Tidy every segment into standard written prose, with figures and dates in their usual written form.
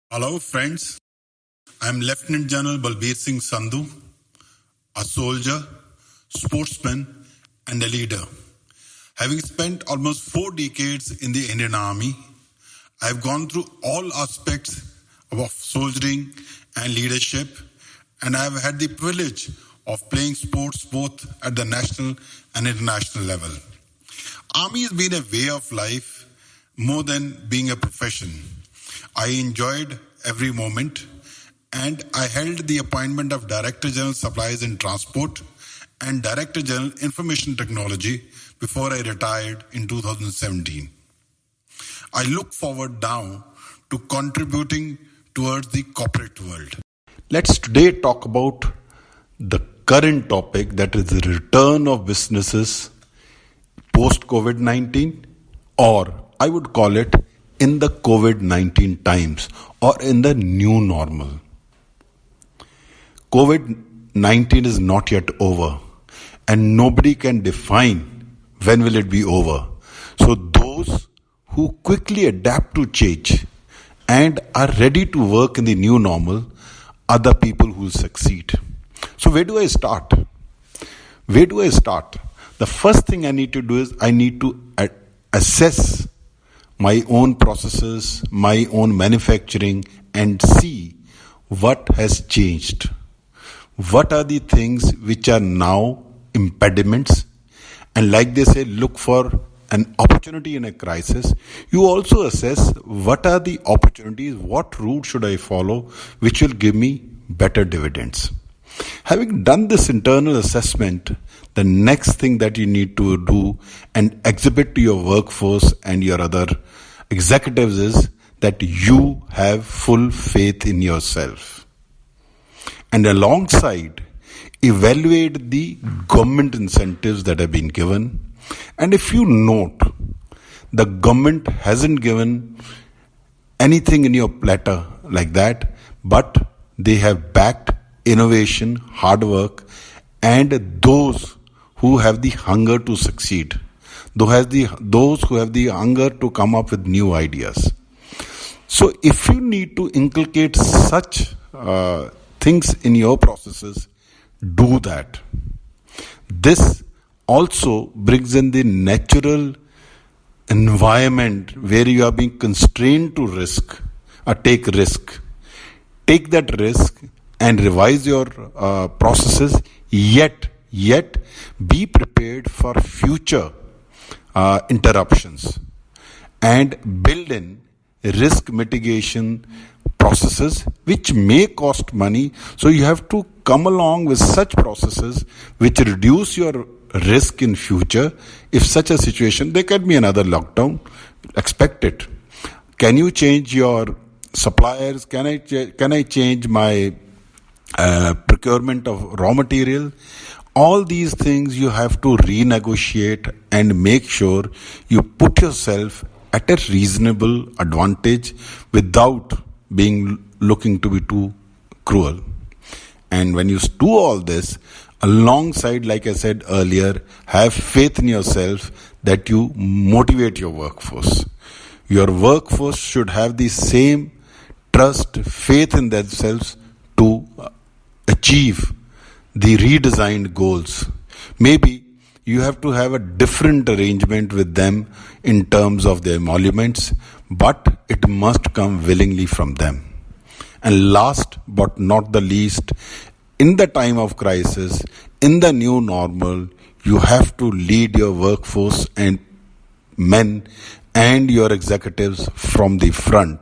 Hello, friends. I'm Lieutenant General Balbir Singh Sandhu, a soldier, sportsman, and a leader. Having spent almost 4 decades in the Indian Army, I've gone through all aspects of soldiering and leadership, and I've had the privilege of playing sports both at the national and international level. Army has been a way of life more than being a profession. I enjoyed every moment, and I held the appointment of Director General Supplies and Transport and Director General Information Technology before I retired in 2017. I look forward now to contributing towards the corporate world. Let's today talk about the current topic, that is the return of businesses post COVID-19, or I would call it in the COVID-19 times or in the new normal. COVID-19 is not yet over, and nobody can define when will it be over. So those who quickly adapt to change and are ready to work in the new normal are the people who succeed. So where do I start? The first thing I need to do is I need to assess my own processes, my own manufacturing, and see what has changed. What are the things which are now impediments? And like they say, look for an opportunity in a crisis. You also assess what are the opportunities, what route should I follow, which will give me better dividends. Having done this internal assessment, the next thing that you need to do and exhibit to your workforce and your other executives is that you have full faith in yourself. And alongside, evaluate the government incentives that have been given. And if you note, the government hasn't given anything in your platter like that, but they have backed innovation, hard work, and those who have the hunger to succeed. Those who have the hunger to come up with new ideas. So if you need to inculcate such things in your processes, do that. This also brings in the natural environment where you are being constrained to risk or take risk. Take that risk and revise your processes, yet be prepared for future interruptions and build in risk mitigation processes which may cost money. So you have to come along with such processes which reduce your risk in future. If such a situation, there can be another lockdown, expect it. Can you change your suppliers? Can I change my procurement of raw material? All these things you have to renegotiate and make sure you put yourself at a reasonable advantage without being looking to be too cruel. And when you do all this, alongside, like I said earlier, have faith in yourself that you motivate your workforce. Your workforce should have the same trust, faith in themselves to achieve the redesigned goals. Maybe you have to have a different arrangement with them in terms of their emoluments, but it must come willingly from them. And last but not the least, in the time of crisis, in the new normal, you have to lead your workforce and men and your executives from the front.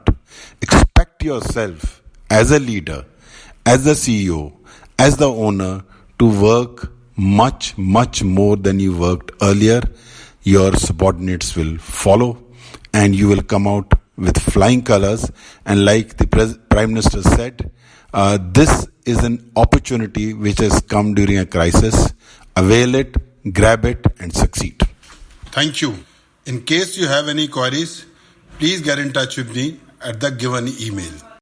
Expect yourself as a leader, as the CEO, as the owner, to work much more than you worked earlier. Your subordinates will follow and you will come out with flying colors. And like the Prime Minister said, this is an opportunity which has come during a crisis. Avail it, grab it, and succeed. Thank you. In case you have any queries, please get in touch with me at the given email.